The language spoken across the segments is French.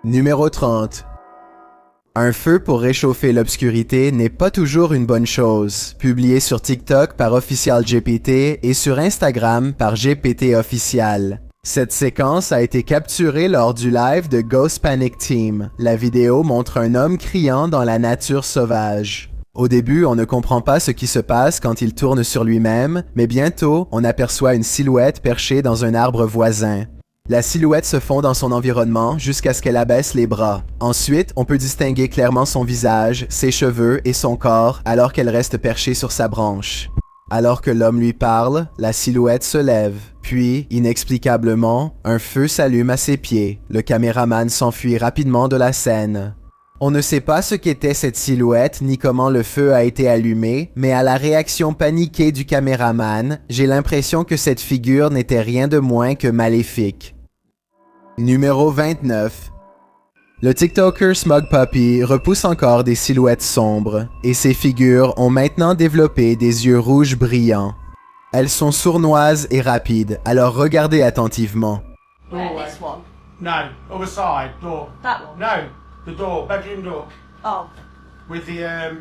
Numéro 30. Un feu pour réchauffer l'obscurité n'est pas toujours une bonne chose. Publié sur TikTok par Official GPT et sur Instagram par GPT Official. Cette séquence a été capturée lors du live de Ghost Panic Team. La vidéo montre un homme criant dans la nature sauvage. Au début, on ne comprend pas ce qui se passe quand il tourne sur lui-même, mais bientôt, on aperçoit une silhouette perchée dans un arbre voisin. La silhouette se fond dans son environnement jusqu'à ce qu'elle abaisse les bras. Ensuite, on peut distinguer clairement son visage, ses cheveux et son corps alors qu'elle reste perchée sur sa branche. Alors que l'homme lui parle, la silhouette se lève. Puis, inexplicablement, un feu s'allume à ses pieds. Le caméraman s'enfuit rapidement de la scène. On ne sait pas ce qu'était cette silhouette ni comment le feu a été allumé, mais à la réaction paniquée du caméraman, j'ai l'impression que cette figure n'était rien de moins que maléfique. Numéro 29. Le TikToker Smug Puppy repousse encore des silhouettes sombres, et ses figures ont maintenant développé des yeux rouges brillants. Elles sont sournoises et rapides, alors regardez attentivement. Where, this one? No, other side, door. That one? No, the door, bedroom door. Oh. With the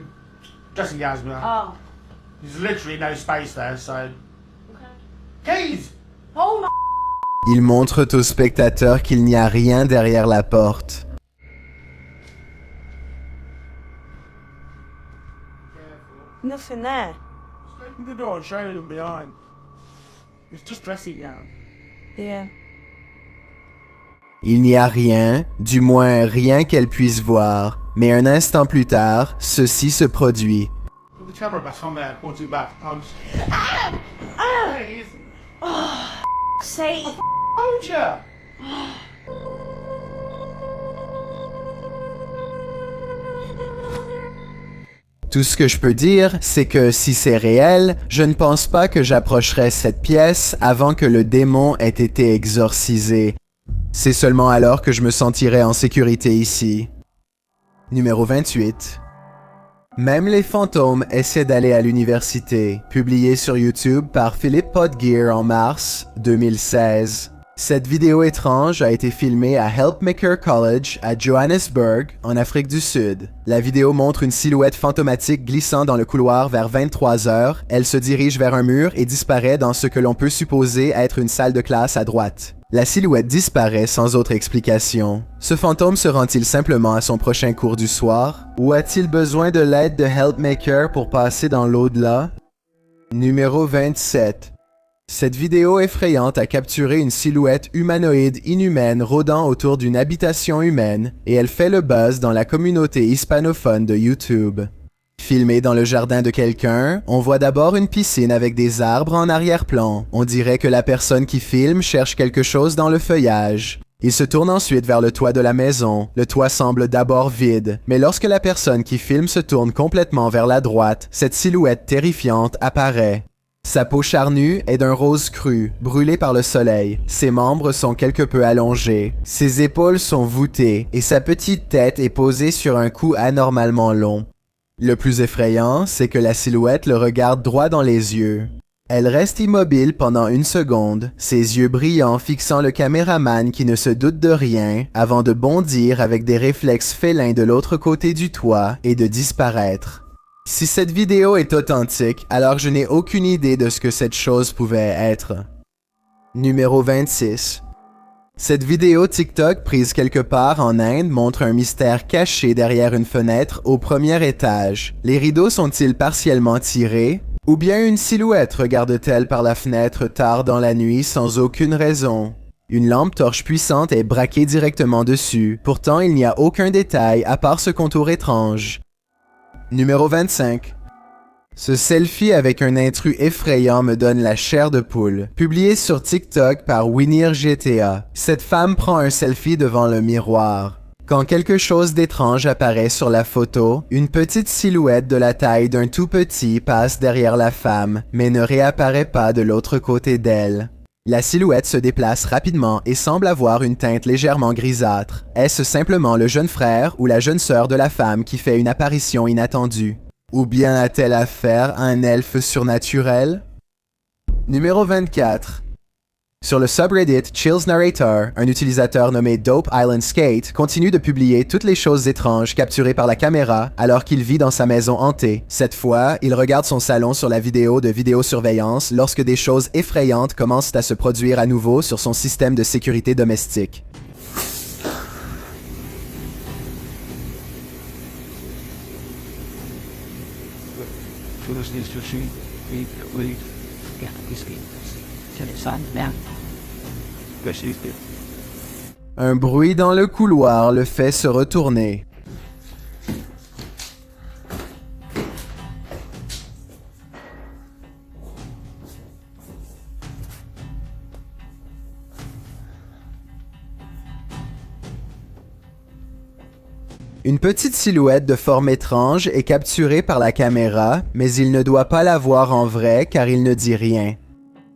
dressing gowns behind. Oh. There's literally no space there, so... Okay. Keys! Oh my... Ils montrent aux spectateurs qu'il n'y a rien derrière la porte. Nothing there. Just open the door and show them behind. It's just dressing gown. Yeah. Il n'y a rien, du moins rien qu'elle puisse voir, mais un instant plus tard, ceci se produit. Put the camera back on there, point it back. There it is. Say... Told ya! Tout ce que je peux dire, c'est que si c'est réel, je ne pense pas que j'approcherai cette pièce avant que le démon ait été exorcisé. C'est seulement alors que je me sentirai en sécurité ici. Numéro 28. Même les fantômes essaient d'aller à l'université, publié sur YouTube par Philippe Podgear en mars 2016. Cette vidéo étrange a été filmée à Helpmaker College à Johannesburg, en Afrique du Sud. La vidéo montre une silhouette fantomatique glissant dans le couloir vers 23 heures. Elle se dirige vers un mur et disparaît dans ce que l'on peut supposer être une salle de classe à droite. La silhouette disparaît sans autre explication. Ce fantôme se rend-il simplement à son prochain cours du soir? Ou a-t-il besoin de l'aide de Helpmaker pour passer dans l'au-delà? Numéro 27. Cette vidéo effrayante a capturé une silhouette humanoïde inhumaine rôdant autour d'une habitation humaine et elle fait le buzz dans la communauté hispanophone de YouTube. Filmée dans le jardin de quelqu'un, on voit d'abord une piscine avec des arbres en arrière-plan. On dirait que la personne qui filme cherche quelque chose dans le feuillage. Il se tourne ensuite vers le toit de la maison. Le toit semble d'abord vide, mais lorsque la personne qui filme se tourne complètement vers la droite, cette silhouette terrifiante apparaît. Sa peau charnue est d'un rose cru, brûlé par le soleil. Ses membres sont quelque peu allongés. Ses épaules sont voûtées et sa petite tête est posée sur un cou anormalement long. Le plus effrayant, c'est que la silhouette le regarde droit dans les yeux. Elle reste immobile pendant une seconde, ses yeux brillants fixant le caméraman qui ne se doute de rien, avant de bondir avec des réflexes félins de l'autre côté du toit et de disparaître. Si cette vidéo est authentique, alors je n'ai aucune idée de ce que cette chose pouvait être. Numéro 26. Cette vidéo TikTok prise quelque part en Inde montre un mystère caché derrière une fenêtre au premier étage. Les rideaux sont-ils partiellement tirés? Ou bien une silhouette regarde-t-elle par la fenêtre tard dans la nuit sans aucune raison? Une lampe torche puissante est braquée directement dessus. Pourtant, il n'y a aucun détail à part ce contour étrange. Numéro 25. Ce selfie avec un intrus effrayant me donne la chair de poule. Publié sur TikTok par Winir GTA. Cette femme prend un selfie devant le miroir. Quand quelque chose d'étrange apparaît sur la photo, une petite silhouette de la taille d'un tout petit passe derrière la femme, mais ne réapparaît pas de l'autre côté d'elle. La silhouette se déplace rapidement et semble avoir une teinte légèrement grisâtre. Est-ce simplement le jeune frère ou la jeune sœur de la femme qui fait une apparition inattendue? Ou bien a-t-elle affaire à un elfe surnaturel? Numéro 24. Sur le subreddit Chills Narrator, un utilisateur nommé Dope Island Skate continue de publier toutes les choses étranges capturées par la caméra alors qu'il vit dans sa maison hantée. Cette fois, il regarde son salon sur la vidéo de vidéosurveillance lorsque des choses effrayantes commencent à se produire à nouveau sur son système de sécurité domestique. Un bruit dans le couloir le fait se retourner. Une petite silhouette de forme étrange est capturée par la caméra, mais il ne doit pas la voir en vrai car il ne dit rien.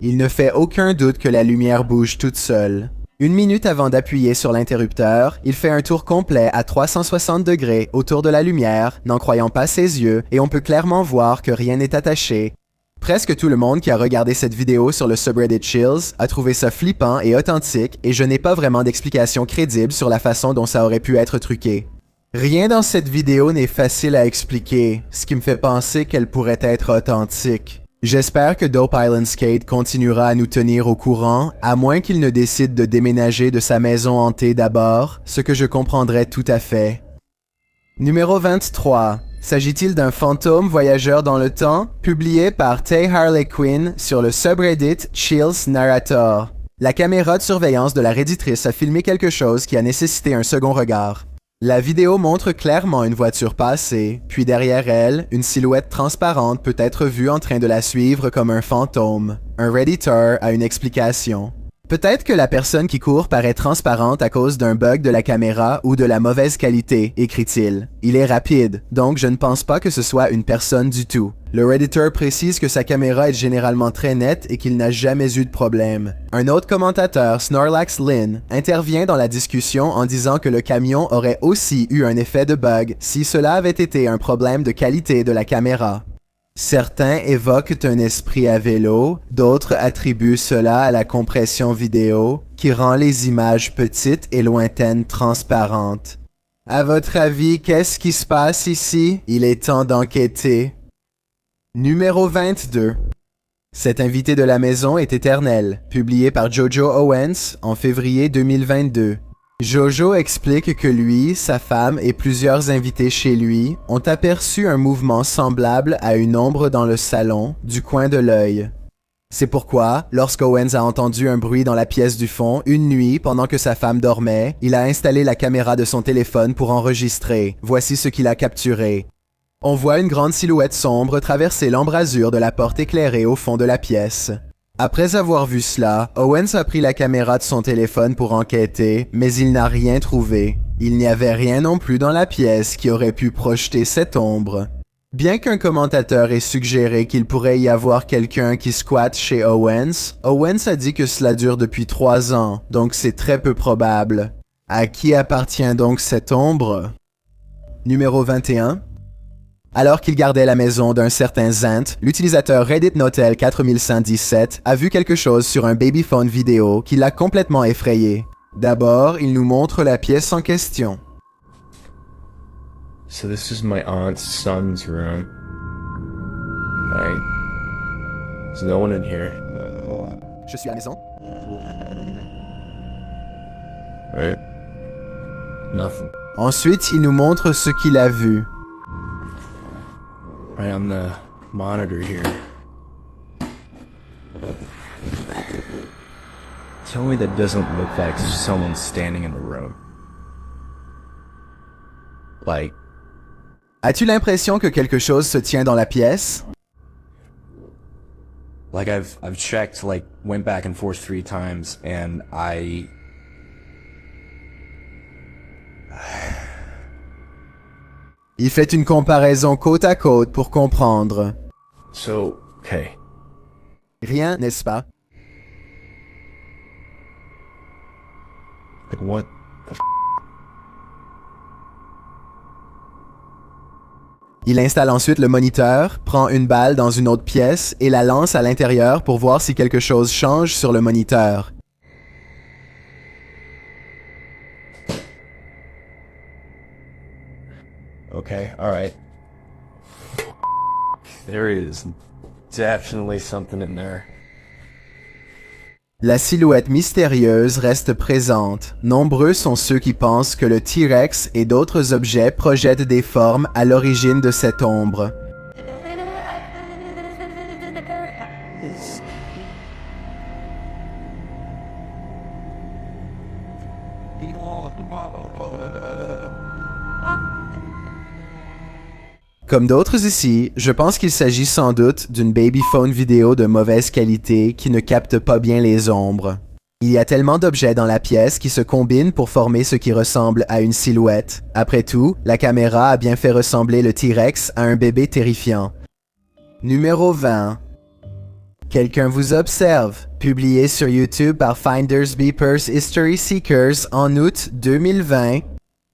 Il ne fait aucun doute que la lumière bouge toute seule. 1 minute avant d'appuyer sur l'interrupteur, il fait un tour complet à 360 degrés autour de la lumière, n'en croyant pas ses yeux, et on peut clairement voir que rien n'est attaché. Presque tout le monde qui a regardé cette vidéo sur le subreddit Chills a trouvé ça flippant et authentique, et je n'ai pas vraiment d'explication crédible sur la façon dont ça aurait pu être truqué. Rien dans cette vidéo n'est facile à expliquer, ce qui me fait penser qu'elle pourrait être authentique. J'espère que Dope Island Skate continuera à nous tenir au courant, à moins qu'il ne décide de déménager de sa maison hantée d'abord, ce que je comprendrais tout à fait. Numéro 23. S'agit-il d'un fantôme voyageur dans le temps? Publié par Tay Harley Quinn sur le subreddit Chills Narrator. La caméra de surveillance de la redditrice a filmé quelque chose qui a nécessité un second regard. La vidéo montre clairement une voiture passer, puis derrière elle, une silhouette transparente peut être vue en train de la suivre comme un fantôme. Un Redditor a une explication. Peut-être que la personne qui court paraît transparente à cause d'un bug de la caméra ou de la mauvaise qualité, écrit-il. Il est rapide, donc je ne pense pas que ce soit une personne du tout. Le Redditor précise que sa caméra est généralement très nette et qu'il n'a jamais eu de problème. Un autre commentateur, Snorlax Lynn, intervient dans la discussion en disant que le camion aurait aussi eu un effet de bug si cela avait été un problème de qualité de la caméra. Certains évoquent un esprit à vélo, d'autres attribuent cela à la compression vidéo, qui rend les images petites et lointaines transparentes. À votre avis, qu'est-ce qui se passe ici? Il est temps d'enquêter. Numéro 22. Cet invité de la maison est éternel, publié par Jojo Owens en février 2022. Jojo explique que lui, sa femme et plusieurs invités chez lui ont aperçu un mouvement semblable à une ombre dans le salon, du coin de l'œil. C'est pourquoi, lorsqu'Owens a entendu un bruit dans la pièce du fond, une nuit, pendant que sa femme dormait, il a installé la caméra de son téléphone pour enregistrer. Voici ce qu'il a capturé. On voit une grande silhouette sombre traverser l'embrasure de la porte éclairée au fond de la pièce. Après avoir vu cela, Owens a pris la caméra de son téléphone pour enquêter, mais il n'a rien trouvé. Il n'y avait rien non plus dans la pièce qui aurait pu projeter cette ombre. Bien qu'un commentateur ait suggéré qu'il pourrait y avoir quelqu'un qui squatte chez Owens, Owens a dit que cela dure depuis 3 ans, donc c'est très peu probable. À qui appartient donc cette ombre? Numéro 21. Alors qu'il gardait la maison d'un certain Zant, l'utilisateur Reddit Notel 4117 a vu quelque chose sur un babyphone vidéo qui l'a complètement effrayé. D'abord, il nous montre la pièce en question. So this is my aunt's son's room. Right. There's no one in here. Je suis à la maison. Right? Nothing. Ensuite, il nous montre ce qu'il a vu. Right on the monitor here. Tell me that doesn't look like someone standing in the room. Like, As-tu l'impression que quelque chose se tient dans la pièce? I've checked, went back and forth 3 times, and Il fait une comparaison côte à côte pour comprendre. So, okay. Rien, n'est-ce pas? Like, what the f***? Il installe ensuite le moniteur, prend une balle dans une autre pièce et la lance à l'intérieur pour voir si quelque chose change sur le moniteur. Okay, alright. There is definitely something in there. La silhouette mystérieuse reste présente. Nombreux sont ceux qui pensent que le T-Rex et d'autres objets projettent des formes à l'origine de cette ombre. Comme d'autres ici, je pense qu'il s'agit sans doute d'une babyphone vidéo de mauvaise qualité qui ne capte pas bien les ombres. Il y a tellement d'objets dans la pièce qui se combinent pour former ce qui ressemble à une silhouette. Après tout, la caméra a bien fait ressembler le T-Rex à un bébé terrifiant. Numéro 20. Quelqu'un vous observe, publié sur YouTube par Finders Beepers History Seekers en août 2020.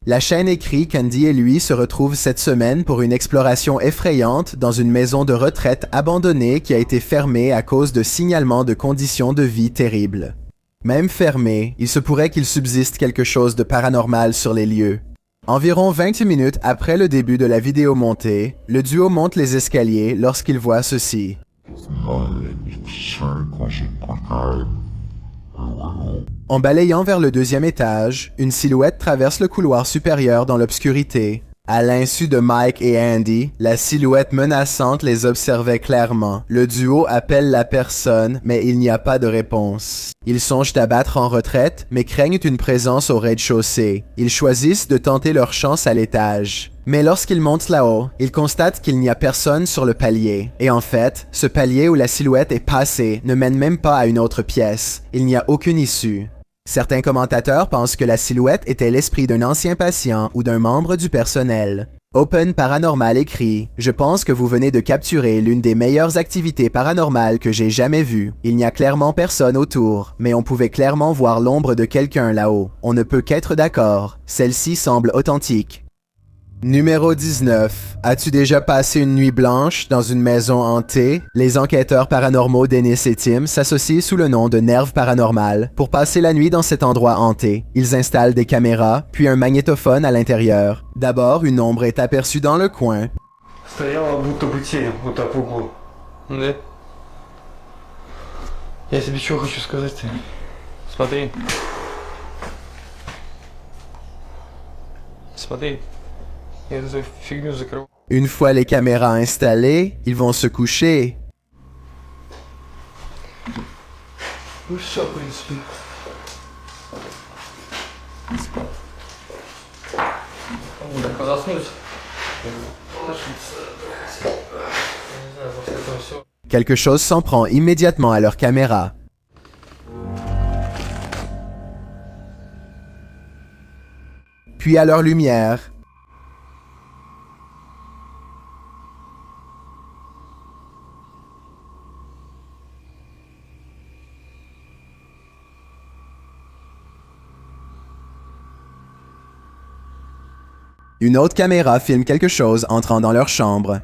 La chaîne écrit qu'Andy et lui se retrouvent cette semaine pour une exploration effrayante dans une maison de retraite abandonnée qui a été fermée à cause de signalements de conditions de vie terribles. Même fermée, il se pourrait qu'il subsiste quelque chose de paranormal sur les lieux. Environ 20 minutes après le début de la vidéo montée, le duo monte les escaliers lorsqu'il voit ceci. En balayant vers le deuxième étage, une silhouette traverse le couloir supérieur dans l'obscurité. À l'insu de Mike et Andy, la silhouette menaçante les observait clairement. Le duo appelle la personne, mais il n'y a pas de réponse. Ils songent à battre en retraite, mais craignent une présence au rez-de-chaussée. Ils choisissent de tenter leur chance à l'étage. Mais lorsqu'ils montent là-haut, ils constatent qu'il n'y a personne sur le palier. Et en fait, ce palier où la silhouette est passée ne mène même pas à une autre pièce. Il n'y a aucune issue. Certains commentateurs pensent que la silhouette était l'esprit d'un ancien patient ou d'un membre du personnel. Open Paranormal écrit « Je pense que vous venez de capturer l'une des meilleures activités paranormales que j'ai jamais vues. Il n'y a clairement personne autour, mais on pouvait clairement voir l'ombre de quelqu'un là-haut. On ne peut qu'être d'accord. Celle-ci semble authentique. » Numéro 19. As-tu déjà passé une nuit blanche dans une maison hantée? Les enquêteurs paranormaux Dennis et Tim s'associent sous le nom de Nerve Paranormal pour passer la nuit dans cet endroit hanté. Ils installent des caméras, puis un magnétophone à l'intérieur. D'abord, une ombre est aperçue dans le coin. Стояла будто бы тень вот так в углу. Да? Я тебе что хочу сказать-то? Смотри. Смотри. Я эту фигню закрываю. Une fois les caméras installées, ils vont se coucher. Ну все, в принципе. Так, заснуть. Quelque chose s'en prend immédiatement à leur caméra. Puis à leur lumière. Une autre caméra filme quelque chose entrant dans leur chambre.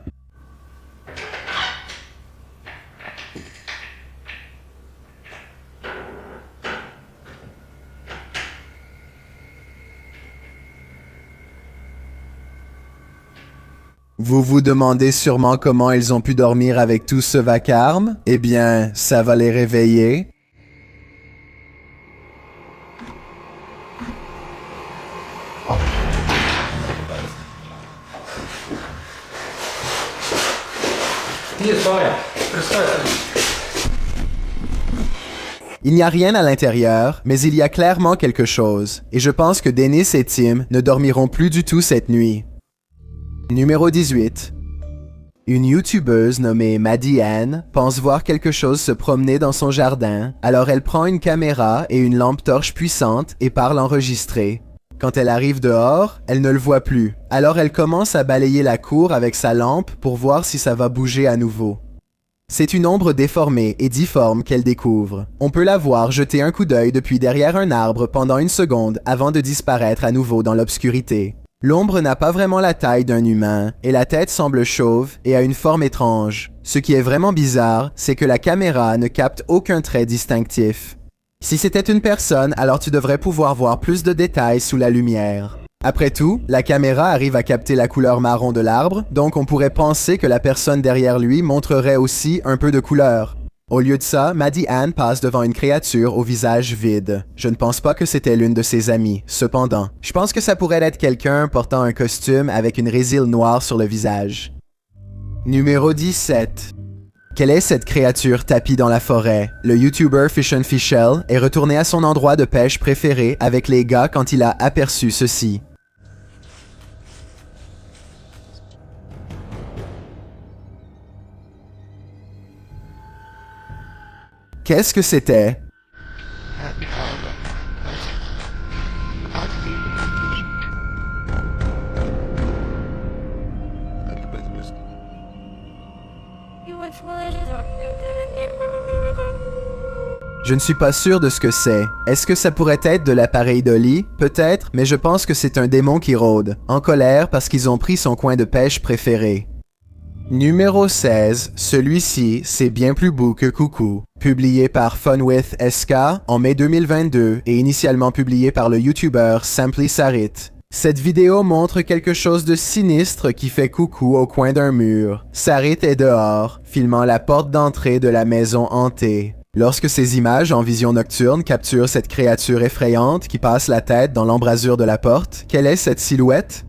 Vous vous demandez sûrement comment ils ont pu dormir avec tout ce vacarme? Eh bien, ça va les réveiller. Il n'y a rien à l'intérieur, mais il y a clairement quelque chose, et je pense que Dennis et Tim ne dormiront plus du tout cette nuit. Numéro 18. Une YouTubeuse nommée Maddie Ann pense voir quelque chose se promener dans son jardin, alors elle prend une caméra et une lampe torche puissante et part l'enregistrer. Quand elle arrive dehors, elle ne le voit plus, alors elle commence à balayer la cour avec sa lampe pour voir si ça va bouger à nouveau. C'est une ombre déformée et difforme qu'elle découvre. On peut la voir jeter un coup d'œil depuis derrière un arbre pendant une seconde avant de disparaître à nouveau dans l'obscurité. L'ombre n'a pas vraiment la taille d'un humain, et la tête semble chauve et a une forme étrange. Ce qui est vraiment bizarre, c'est que la caméra ne capte aucun trait distinctif. Si c'était une personne, alors tu devrais pouvoir voir plus de détails sous la lumière. Après tout, la caméra arrive à capter la couleur marron de l'arbre, donc on pourrait penser que la personne derrière lui montrerait aussi un peu de couleur. Au lieu de ça, Maddie Ann passe devant une créature au visage vide. Je ne pense pas que c'était l'une de ses amies. Cependant, je pense que ça pourrait être quelqu'un portant un costume avec une résille noire sur le visage. Numéro 17. Quelle est cette créature tapie dans la forêt? Le YouTuber Fish and Fishel est retourné à son endroit de pêche préféré avec les gars quand il a aperçu ceci. Qu'est-ce que c'était? Je ne suis pas sûr de ce que c'est. Est-ce que ça pourrait être de l'appareil d'Oli? Peut-être, mais je pense que c'est un démon qui rôde, en colère parce qu'ils ont pris son coin de pêche préféré. Numéro 16, celui-ci, c'est bien plus beau que Coucou. Publié par Funwith SK en mai 2022 et initialement publié par le YouTuber Simply Sarit. Cette vidéo montre quelque chose de sinistre qui fait coucou au coin d'un mur. Sarit est dehors, filmant la porte d'entrée de la maison hantée. Lorsque ces images en vision nocturne capturent cette créature effrayante qui passe la tête dans l'embrasure de la porte, quelle est cette silhouette?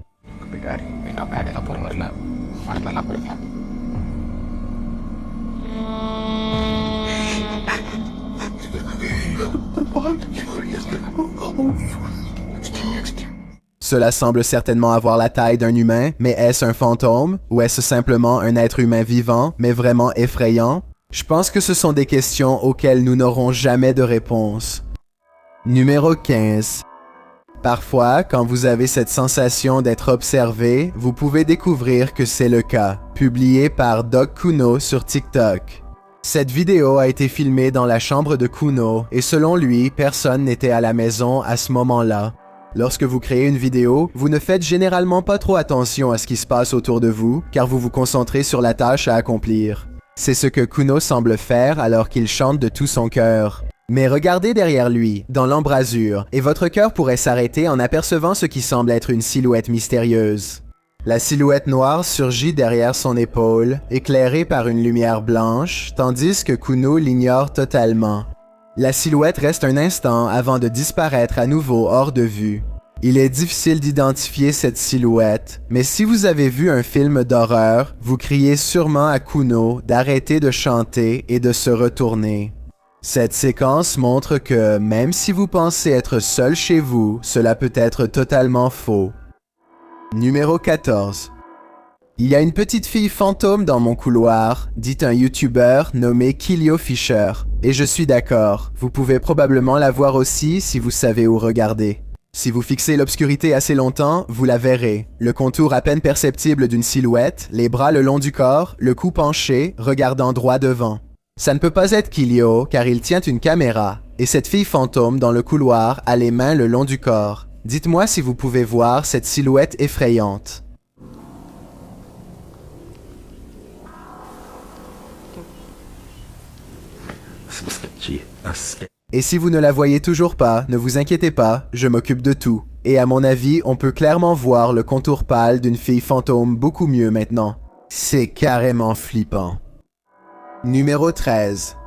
Cela semble certainement avoir la taille d'un humain, mais est-ce un fantôme? Ou est-ce simplement un être humain vivant, mais vraiment effrayant? Je pense que ce sont des questions auxquelles nous n'aurons jamais de réponse. Numéro 15. Parfois, quand vous avez cette sensation d'être observé, vous pouvez découvrir que c'est le cas. Publié par Doc Kuno sur TikTok. Cette vidéo a été filmée dans la chambre de Kuno et selon lui, personne n'était à la maison à ce moment-là. Lorsque vous créez une vidéo, vous ne faites généralement pas trop attention à ce qui se passe autour de vous, car vous vous concentrez sur la tâche à accomplir. C'est ce que Kuno semble faire alors qu'il chante de tout son cœur. Mais regardez derrière lui, dans l'embrasure, et votre cœur pourrait s'arrêter en apercevant ce qui semble être une silhouette mystérieuse. La silhouette noire surgit derrière son épaule, éclairée par une lumière blanche, tandis que Kuno l'ignore totalement. La silhouette reste un instant avant de disparaître à nouveau hors de vue. Il est difficile d'identifier cette silhouette, mais si vous avez vu un film d'horreur, vous criez sûrement à Kuno d'arrêter de chanter et de se retourner. Cette séquence montre que, même si vous pensez être seul chez vous, cela peut être totalement faux. Numéro 14. Il y a une petite fille fantôme dans mon couloir, dit un YouTuber nommé Kilio Fisher. Et je suis d'accord, vous pouvez probablement la voir aussi si vous savez où regarder. Si vous fixez l'obscurité assez longtemps, vous la verrez. Le contour à peine perceptible d'une silhouette, les bras le long du corps, le cou penché, regardant droit devant. Ça ne peut pas être Kilio, car il tient une caméra. Et cette fille fantôme dans le couloir a les mains le long du corps. Dites-moi si vous pouvez voir cette silhouette effrayante. Et si vous ne la voyez toujours pas, ne vous inquiétez pas, je m'occupe de tout. Et à mon avis, on peut clairement voir le contour pâle d'une fille fantôme beaucoup mieux maintenant. C'est carrément flippant. Numéro 13.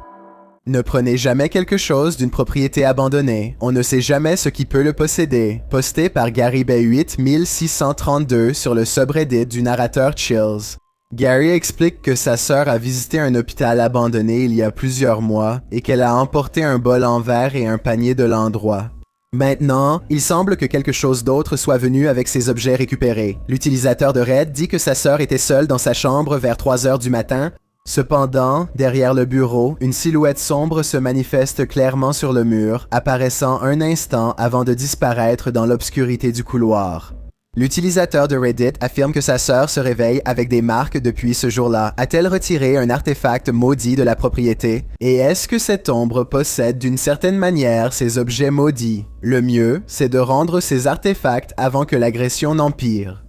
Ne prenez jamais quelque chose d'une propriété abandonnée. On ne sait jamais ce qui peut le posséder. Posté par Gary Bay8 1632 sur le subreddit du narrateur Chills. Gary explique que sa sœur a visité un hôpital abandonné il y a plusieurs mois et qu'elle a emporté un bol en verre et un panier de l'endroit. Maintenant, il semble que quelque chose d'autre soit venu avec ces objets récupérés. L'utilisateur de Reddit dit que sa sœur était seule dans sa chambre vers 3 heures du matin. Cependant, derrière le bureau, une silhouette sombre se manifeste clairement sur le mur, apparaissant un instant avant de disparaître dans l'obscurité du couloir. L'utilisateur de Reddit affirme que sa sœur se réveille avec des marques depuis ce jour-là. A-t-elle retiré un artefact maudit de la propriété? Et est-ce que cette ombre possède d'une certaine manière ces objets maudits? Le mieux, c'est de rendre ces artefacts avant que l'agression n'empire.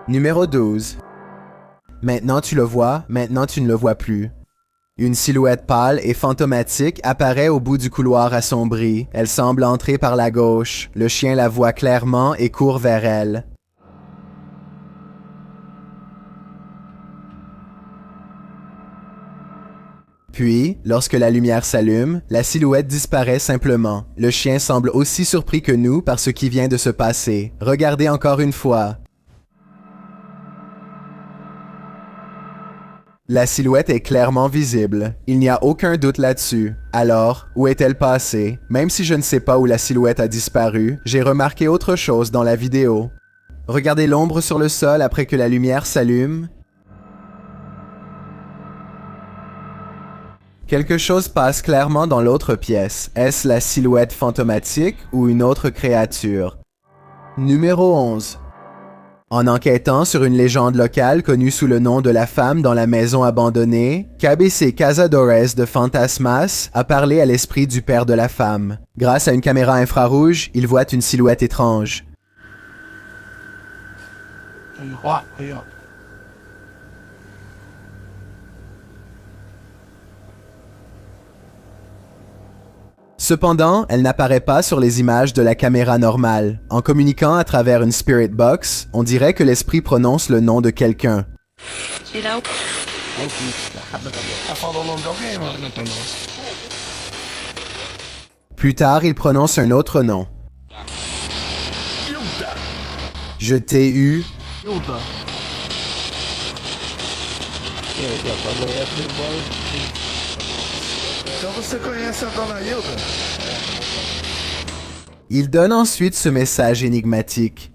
Numéro 12. Maintenant tu le vois, maintenant tu ne le vois plus. Une silhouette pâle et fantomatique apparaît au bout du couloir assombri. Elle semble entrer par la gauche. Le chien la voit clairement et court vers elle. Puis, lorsque la lumière s'allume, la silhouette disparaît simplement. Le chien semble aussi surpris que nous par ce qui vient de se passer. Regardez encore une fois. La silhouette est clairement visible. Il n'y a aucun doute là-dessus. Alors, où est-elle passée? Même si je ne sais pas où la silhouette a disparu, j'ai remarqué autre chose dans la vidéo. Regardez l'ombre sur le sol après que la lumière s'allume. Quelque chose passe clairement dans l'autre pièce. Est-ce la silhouette fantomatique ou une autre créature? Numéro 11. En enquêtant sur une légende locale connue sous le nom de la femme dans la maison abandonnée, KBC Cazadores de Fantasmas a parlé à l'esprit du père de la femme. Grâce à une caméra infrarouge, il voit une silhouette étrange. Cependant, elle n'apparaît pas sur les images de la caméra normale. En communiquant à travers une spirit box, on dirait que l'esprit prononce le nom de quelqu'un. Plus tard, il prononce un autre nom. Je t'ai eu. Il donne ensuite ce message énigmatique.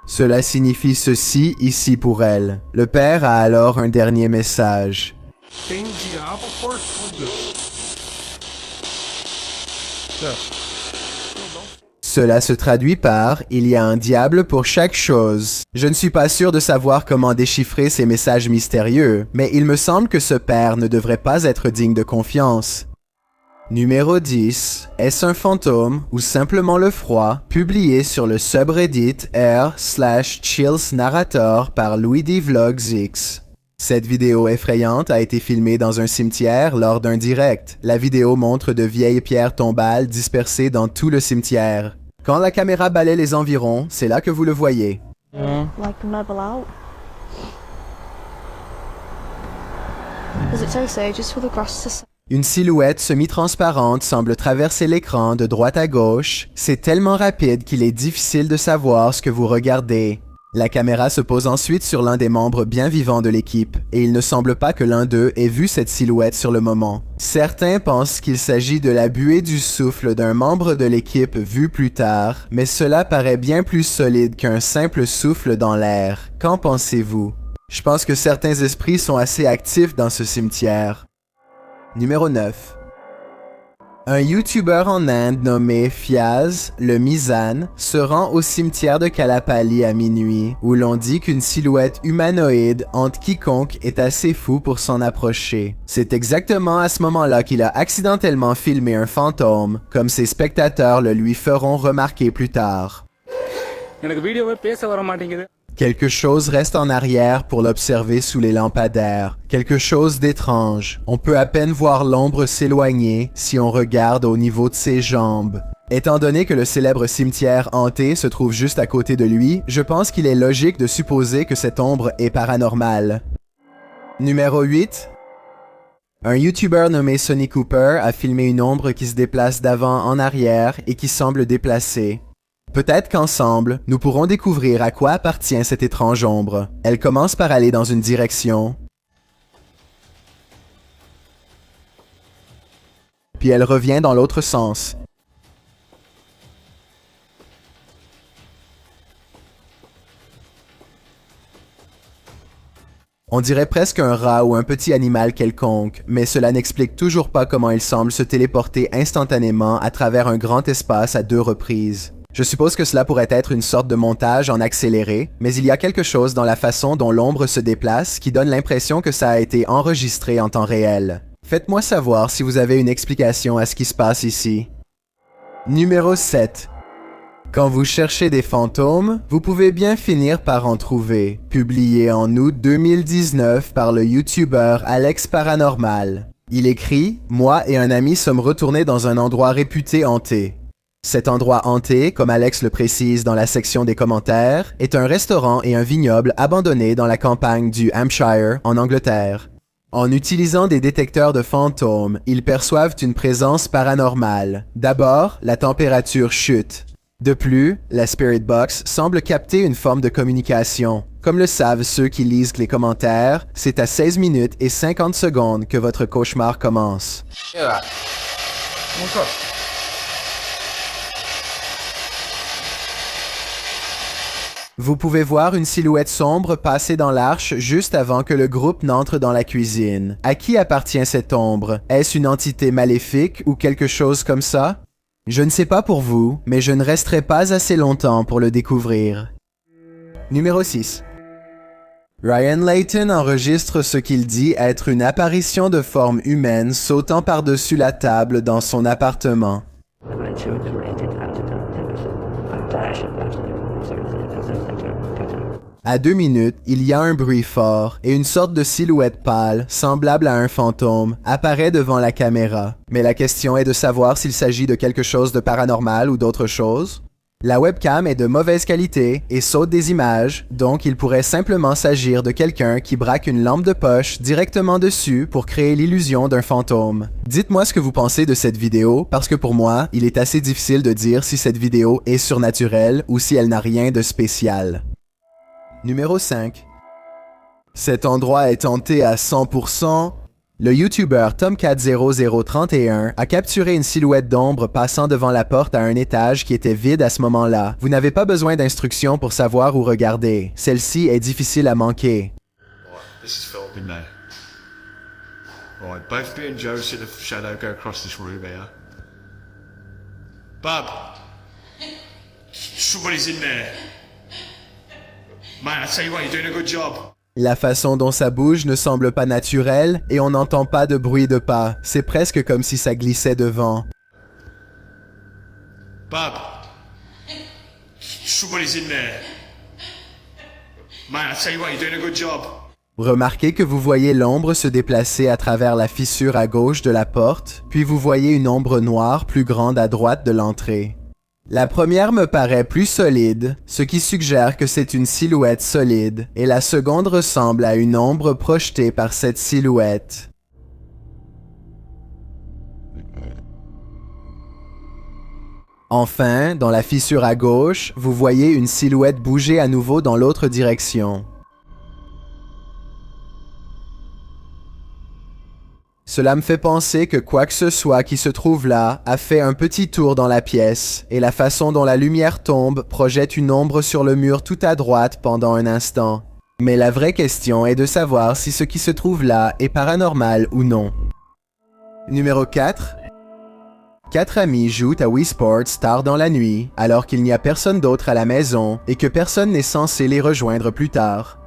Cela signifie ceci ici pour elle. Le père a alors un dernier message. Cela se traduit par « Il y a un diable pour chaque chose ». Je ne suis pas sûr de savoir comment déchiffrer ces messages mystérieux, mais il me semble que ce père ne devrait pas être digne de confiance. Numéro 10. Est-ce un fantôme ou simplement le froid? Publié sur le subreddit r/chillsnarrator par LouisDVlogsX. Cette vidéo effrayante a été filmée dans un cimetière lors d'un direct. La vidéo montre de vieilles pierres tombales dispersées dans tout le cimetière. Quand la caméra balaie les environs, c'est là que vous le voyez. Like level out. Does it say just for the grass to... Une silhouette semi-transparente semble traverser l'écran de droite à gauche. C'est tellement rapide qu'il est difficile de savoir ce que vous regardez. La caméra se pose ensuite sur l'un des membres bien vivants de l'équipe, et il ne semble pas que l'un d'eux ait vu cette silhouette sur le moment. Certains pensent qu'il s'agit de la buée du souffle d'un membre de l'équipe vu plus tard, mais cela paraît bien plus solide qu'un simple souffle dans l'air. Qu'en pensez-vous? Je pense que certains esprits sont assez actifs dans ce cimetière. Numéro 9. Un YouTuber en Inde nommé Fiaz, le Mizan, se rend au cimetière de Kalapalli à minuit, où l'on dit qu'une silhouette humanoïde hante quiconque est assez fou pour s'en approcher. C'est exactement à ce moment-là qu'il a accidentellement filmé un fantôme, comme ses spectateurs le lui feront remarquer plus tard. Quelque chose reste en arrière pour l'observer sous les lampadaires. Quelque chose d'étrange. On peut à peine voir l'ombre s'éloigner si on regarde au niveau de ses jambes. Étant donné que le célèbre cimetière hanté se trouve juste à côté de lui, je pense qu'il est logique de supposer que cette ombre est paranormale. Numéro 8. Un YouTuber nommé Sonny Cooper a filmé une ombre qui se déplace d'avant en arrière et qui semble déplacée. Peut-être qu'ensemble, nous pourrons découvrir à quoi appartient cette étrange ombre. Elle commence par aller dans une direction, puis elle revient dans l'autre sens. On dirait presque un rat ou un petit animal quelconque, mais cela n'explique toujours pas comment il semble se téléporter instantanément à travers un grand espace à 2 reprises. Je suppose que cela pourrait être une sorte de montage en accéléré, mais il y a quelque chose dans la façon dont l'ombre se déplace qui donne l'impression que ça a été enregistré en temps réel. Faites-moi savoir si vous avez une explication à ce qui se passe ici. Numéro 7. Quand vous cherchez des fantômes, vous pouvez bien finir par en trouver. Publié en août 2019 par le YouTuber Alex Paranormal. Il écrit « Moi et un ami sommes retournés dans un endroit réputé hanté. Cet endroit hanté, comme Alex le précise dans la section des commentaires, est un restaurant et un vignoble abandonné dans la campagne du Hampshire, en Angleterre. En utilisant des détecteurs de fantômes, ils perçoivent une présence paranormale. D'abord, la température chute. De plus, la Spirit Box semble capter une forme de communication. Comme le savent ceux qui lisent les commentaires, c'est à 16 minutes et 50 secondes que votre cauchemar commence. Vous pouvez voir une silhouette sombre passer dans l'arche juste avant que le groupe n'entre dans la cuisine. À qui appartient cette ombre? Est-ce une entité maléfique ou quelque chose comme ça? Je ne sais pas pour vous, mais je ne resterai pas assez longtemps pour le découvrir. Numéro 6. Ryan Layton enregistre ce qu'il dit être une apparition de forme humaine sautant par-dessus la table dans son appartement. À 2 minutes, il y a un bruit fort et une sorte de silhouette pâle, semblable à un fantôme, apparaît devant la caméra. Mais la question est de savoir s'il s'agit de quelque chose de paranormal ou d'autre chose. La webcam est de mauvaise qualité et saute des images, donc il pourrait simplement s'agir de quelqu'un qui braque une lampe de poche directement dessus pour créer l'illusion d'un fantôme. Dites-moi ce que vous pensez de cette vidéo, parce que pour moi, il est assez difficile de dire si cette vidéo est surnaturelle ou si elle n'a rien de spécial. Numéro 5. Cet endroit est hanté à 100%. Le YouTuber Tomcat0031 a capturé une silhouette d'ombre passant devant la porte à un étage qui était vide à ce moment-là. Vous n'avez pas besoin d'instructions pour savoir où regarder. Celle-ci est difficile à manquer. Right, this is filmed in there. Right, both me and Joe see the shadow go across this room here. Bub! Somebody's in there. Man, I tell you what, you're doing a good job. La façon dont ça bouge ne semble pas naturelle et on n'entend pas de bruit de pas. C'est presque comme si ça glissait devant. Bub! Somebody's in there. Man, I tell you what, you're doing a good job. Remarquez que vous voyez l'ombre se déplacer à travers la fissure à gauche de la porte, puis vous voyez une ombre noire plus grande à droite de l'entrée. La première me paraît plus solide, ce qui suggère que c'est une silhouette solide, et la seconde ressemble à une ombre projetée par cette silhouette. Enfin, dans la fissure à gauche, vous voyez une silhouette bouger à nouveau dans l'autre direction. Cela me fait penser que quoi que ce soit qui se trouve là a fait un petit tour dans la pièce, et la façon dont la lumière tombe projette une ombre sur le mur tout à droite pendant un instant. Mais la vraie question est de savoir si ce qui se trouve là est paranormal ou non. Numéro 4. 4 amis jouent à Wii Sports tard dans la nuit, alors qu'il n'y a personne d'autre à la maison et que personne n'est censé les rejoindre plus tard.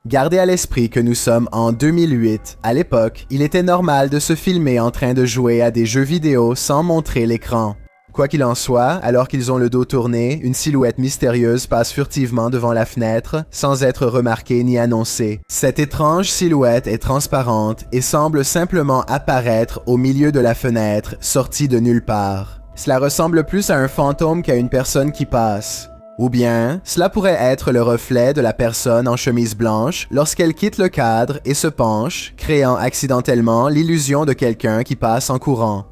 Gardez à l'esprit que nous sommes en 2008. À l'époque, il était normal de se filmer en train de jouer à des jeux vidéo sans montrer l'écran. Quoi qu'il en soit, alors qu'ils ont le dos tourné, une silhouette mystérieuse passe furtivement devant la fenêtre, sans être remarquée ni annoncée. Cette étrange silhouette est transparente et semble simplement apparaître au milieu de la fenêtre, sortie de nulle part. Cela ressemble plus à un fantôme qu'à une personne qui passe. Ou bien, cela pourrait être le reflet de la personne en chemise blanche lorsqu'elle quitte le cadre et se penche, créant accidentellement l'illusion de quelqu'un qui passe en courant.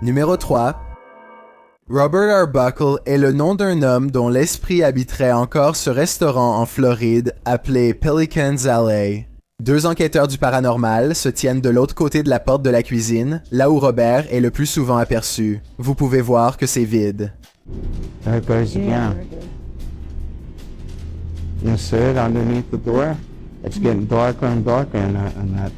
Numéro 3. Robert Arbuckle est le nom d'un homme dont l'esprit habiterait encore ce restaurant en Floride appelé Pelican's Alley. 2 enquêteurs du paranormal se tiennent de l'autre côté de la porte de la cuisine, là où Robert est le plus souvent aperçu. Vous pouvez voir que c'est vide. There it goes again. You see it underneath the door? It's getting darker and darker in that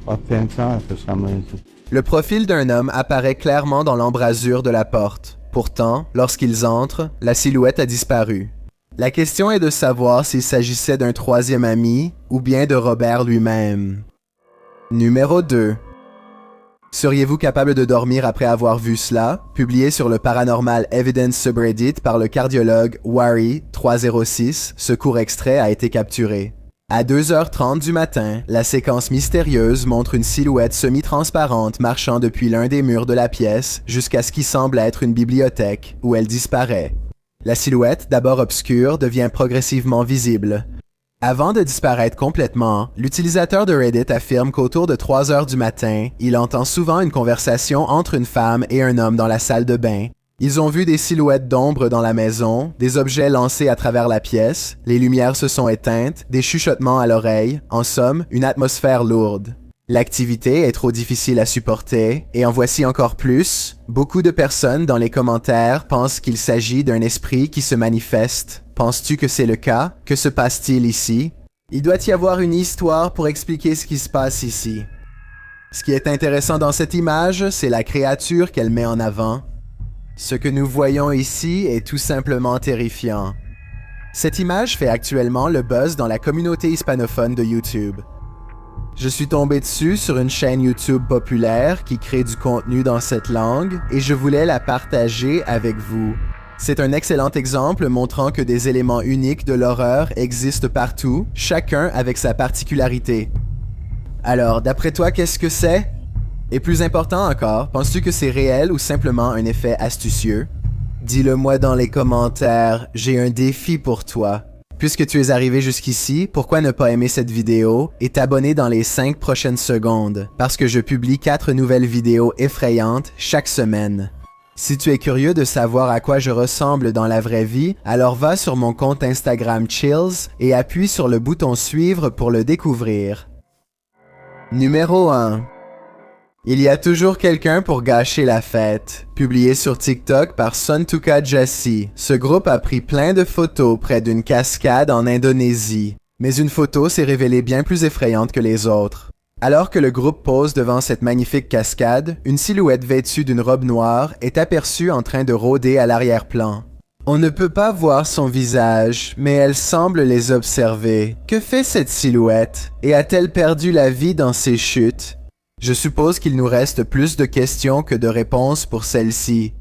left-hand side for some reason. Le profil d'un homme apparaît clairement dans l'embrasure de la porte. Pourtant, lorsqu'ils entrent, la silhouette a disparu. La question est de savoir s'il s'agissait d'un troisième ami ou bien de Robert lui-même. Numéro 2. Seriez-vous capable de dormir après avoir vu cela? Publié sur le Paranormal Evidence subreddit par le cardiologue Wary306, ce court extrait a été capturé. À 2h30 du matin, la séquence mystérieuse montre une silhouette semi-transparente marchant depuis l'un des murs de la pièce jusqu'à ce qui semble être une bibliothèque, où elle disparaît. La silhouette, d'abord obscure, devient progressivement visible. Avant de disparaître complètement, l'utilisateur de Reddit affirme qu'autour de 3 heures du matin, il entend souvent une conversation entre une femme et un homme dans la salle de bain. Ils ont vu des silhouettes d'ombre dans la maison, des objets lancés à travers la pièce, les lumières se sont éteintes, des chuchotements à l'oreille, en somme, une atmosphère lourde. L'activité est trop difficile à supporter, et en voici encore plus. Beaucoup de personnes dans les commentaires pensent qu'il s'agit d'un esprit qui se manifeste. Penses-tu que c'est le cas? Que se passe-t-il ici? Il doit y avoir une histoire pour expliquer ce qui se passe ici. Ce qui est intéressant dans cette image, c'est la créature qu'elle met en avant. Ce que nous voyons ici est tout simplement terrifiant. Cette image fait actuellement le buzz dans la communauté hispanophone de YouTube. Je suis tombé dessus sur une chaîne YouTube populaire qui crée du contenu dans cette langue et je voulais la partager avec vous. C'est un excellent exemple montrant que des éléments uniques de l'horreur existent partout, chacun avec sa particularité. Alors, d'après toi, qu'est-ce que c'est? Et plus important encore, penses-tu que c'est réel ou simplement un effet astucieux? Dis-le moi dans les commentaires, j'ai un défi pour toi. Puisque tu es arrivé jusqu'ici, pourquoi ne pas aimer cette vidéo et t'abonner dans les 5 prochaines secondes? Parce que je publie 4 nouvelles vidéos effrayantes chaque semaine. Si tu es curieux de savoir à quoi je ressemble dans la vraie vie, alors va sur mon compte Instagram Chills et appuie sur le bouton suivre pour le découvrir. Numéro 1. Il y a toujours quelqu'un pour gâcher la fête. Publié sur TikTok par Sontuka Jassi, ce groupe a pris plein de photos près d'une cascade en Indonésie. Mais une photo s'est révélée bien plus effrayante que les autres. Alors que le groupe pose devant cette magnifique cascade, une silhouette vêtue d'une robe noire est aperçue en train de rôder à l'arrière-plan. On ne peut pas voir son visage, mais elle semble les observer. Que fait cette silhouette? Et a-t-elle perdu la vie dans ses chutes? Je suppose qu'il nous reste plus de questions que de réponses pour celle-ci.